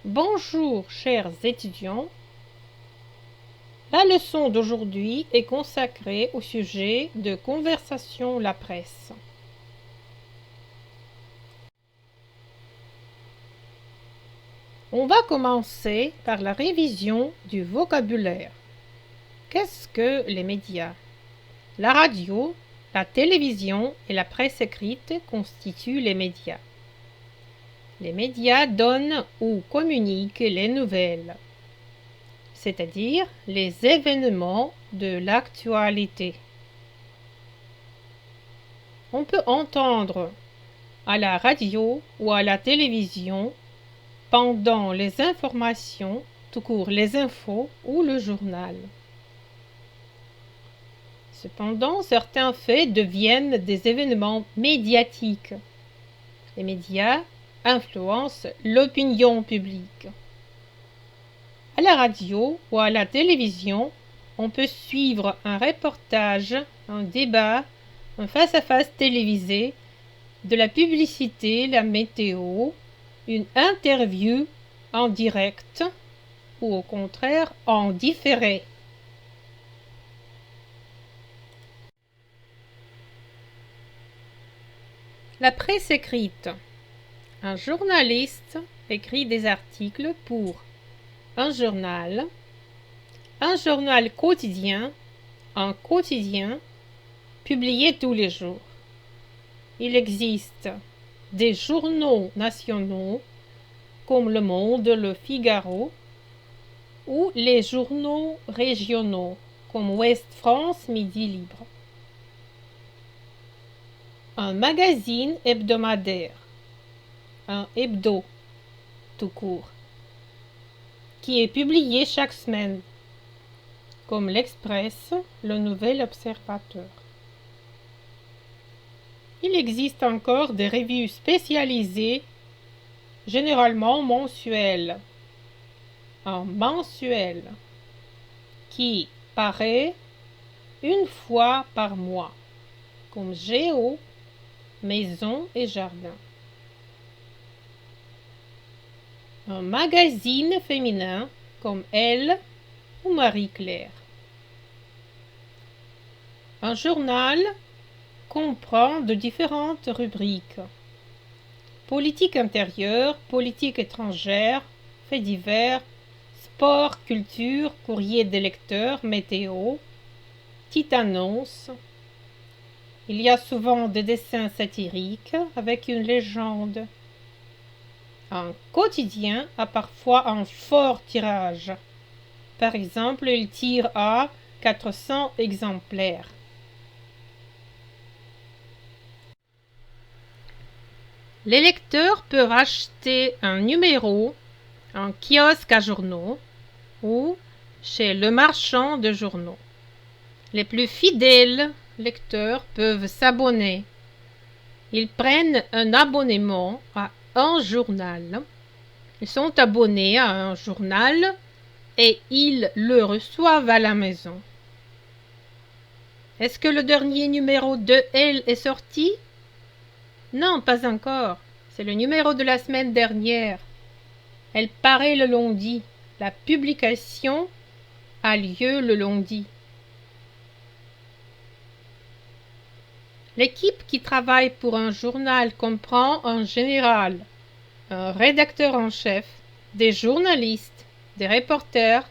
Bonjour chers étudiants, la leçon d'aujourd'hui est consacrée au sujet de Conversation la presse. On va commencer par la révision du vocabulaire. Qu'est-ce que les médias? La radio, la télévision et la presse écrite constituent les médias. Les médias donnent ou communiquent les nouvelles, c'est-à-dire les événements de l'actualité. On peut entendre à la radio ou à la télévision pendant les informations, tout court les infos ou le journal. Cependant, certains faits deviennent des événements médiatiques. Les médias influencent l'opinion publique. À la radio ou à la télévision, on peut suivre un reportage, un débat, un face-à-face télévisé, de la publicité, la météo, une interview en direct ou au contraire en différé. La presse écrite. Un journaliste écrit des articles pour un journal quotidien, un quotidien publié tous les jours. Il existe des journaux nationaux comme Le Monde, Le Figaro, ou les journaux régionaux comme Ouest France, Midi Libre. Un magazine hebdomadaire, un hebdo tout court, qui est publié chaque semaine, comme l'Express, le Nouvel Observateur. Il existe encore des revues spécialisées, généralement mensuelles. Un mensuel qui paraît une fois par mois, comme Géo, Maison et Jardin. Un magazine féminin comme Elle ou Marie-Claire. Un journal comprend de différentes rubriques. Politique intérieure, politique étrangère, faits divers, sport, culture, courrier des lecteurs, météo, petite annonce. Il y a souvent des dessins satiriques avec une légende. Un quotidien a parfois un fort tirage. Par exemple, il tire à 400 exemplaires. Les lecteurs peuvent acheter un numéro en kiosque à journaux ou chez le marchand de journaux. Les plus fidèles lecteurs peuvent s'abonner. Ils prennent un abonnement à un journal. Ils sont abonnés à un journal et ils le reçoivent à la maison. Est-ce que le dernier numéro de Elle est sorti? Non, pas encore. C'est le numéro de la semaine dernière. Elle paraît le lundi. La publication a lieu le lundi. L'équipe qui travaille pour un journal comprend en général un rédacteur en chef, des journalistes, des reporters,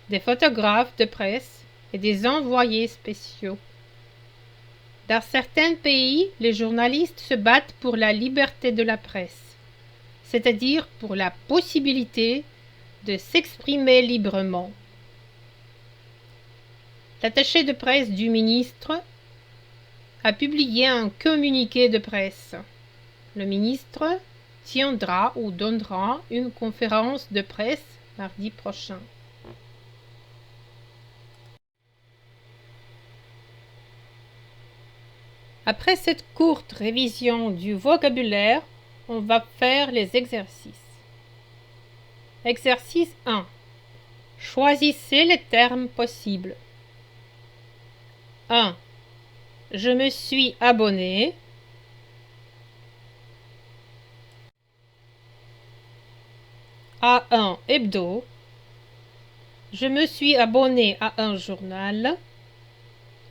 des photographes de presse et des envoyés spéciaux. Dans certains pays, les journalistes se battent pour la liberté de la presse, c'est-à-dire pour la possibilité de s'exprimer librement. L'attaché de presse du ministre a publié un communiqué de presse. Le ministre tiendra ou donnera une conférence de presse mardi prochain. Après cette courte révision du vocabulaire, on va faire les exercices. Exercice 1. Choisissez les termes possibles. 1. Je me suis abonné. à un hebdo. Je me suis abonné à un journal.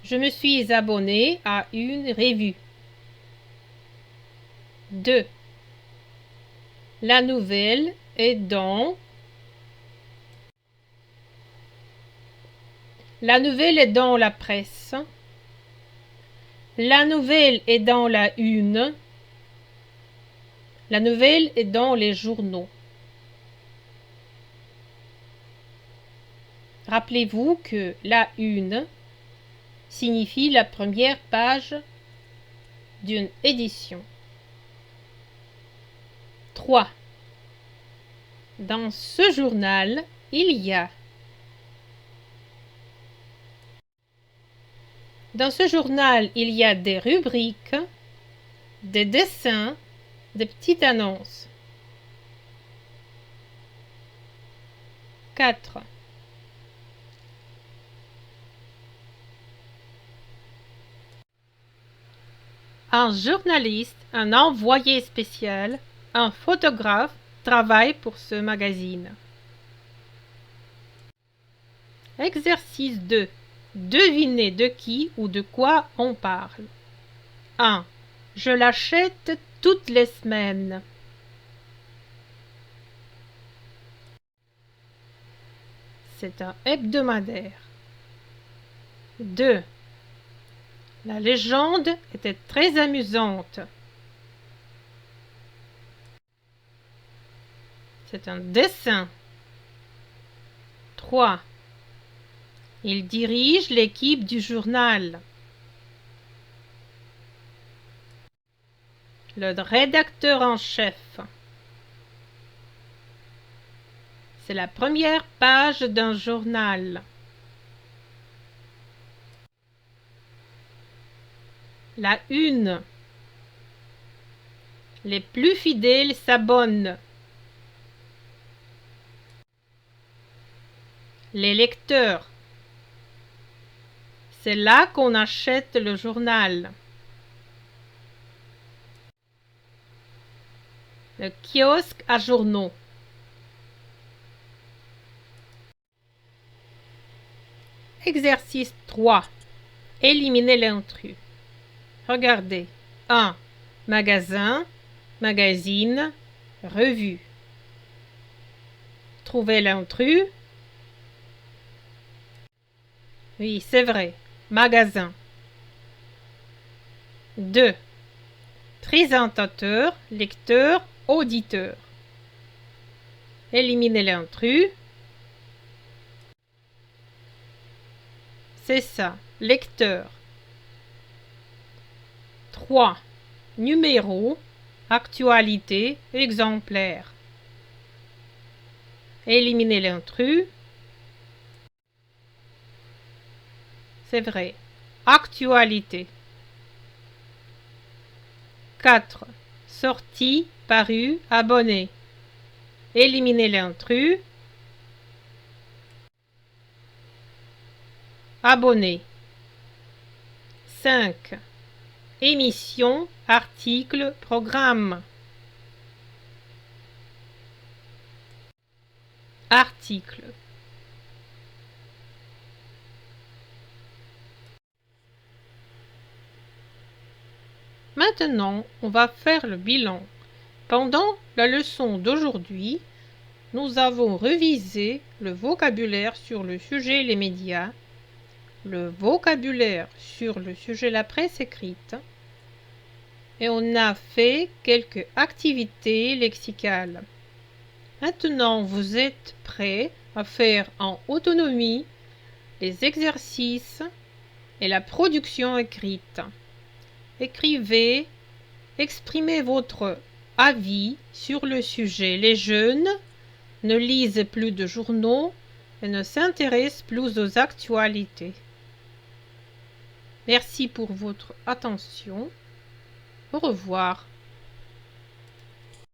Je me suis abonné à une revue. 2. La nouvelle est dans... La nouvelle est dans la presse. La nouvelle est dans la une. La nouvelle est dans les journaux. Rappelez-vous que la une signifie la première page d'une édition. 3. Dans ce journal, il y a... Dans ce journal, il y a des rubriques, des dessins, des petites annonces. 4. Un journaliste, un envoyé spécial, un photographe travaillent pour ce magazine. Exercice 2. Devinez de qui ou de quoi on parle. 1. Je l'achète toutes les semaines. C'est un hebdomadaire. 2. La légende était très amusante. C'est un dessin. 3. Il dirige l'équipe du journal. Le rédacteur en chef. C'est la première page d'un journal. La une. Les plus fidèles s'abonnent. Les lecteurs. C'est là qu'on achète le journal. Le kiosque à journaux. Exercice 3. Éliminer l'intrus. Regardez. 1. Magasin, magazine, revue. Trouvez l'intrus. Oui, c'est vrai. Magasin. 2. Présentateur, lecteur, auditeur. Éliminez l'intrus. C'est ça, lecteur. 3. Numéro, actualité, exemplaire. Éliminez l'intrus. C'est vrai. Actualité. 4. Sortie, paru, abonné. Éliminez l'intrus. Abonné. 5. Émission, article, programme. Article. Maintenant, on va faire le bilan. Pendant la leçon d'aujourd'hui, nous avons révisé le vocabulaire sur le sujet les médias, le vocabulaire sur le sujet la presse écrite, et on a fait quelques activités lexicales. Maintenant, vous êtes prêts à faire en autonomie les exercices et la production écrite. Écrivez, exprimez votre avis sur le sujet. Les jeunes ne lisent plus de journaux et ne s'intéressent plus aux actualités. Merci pour votre attention. Au revoir.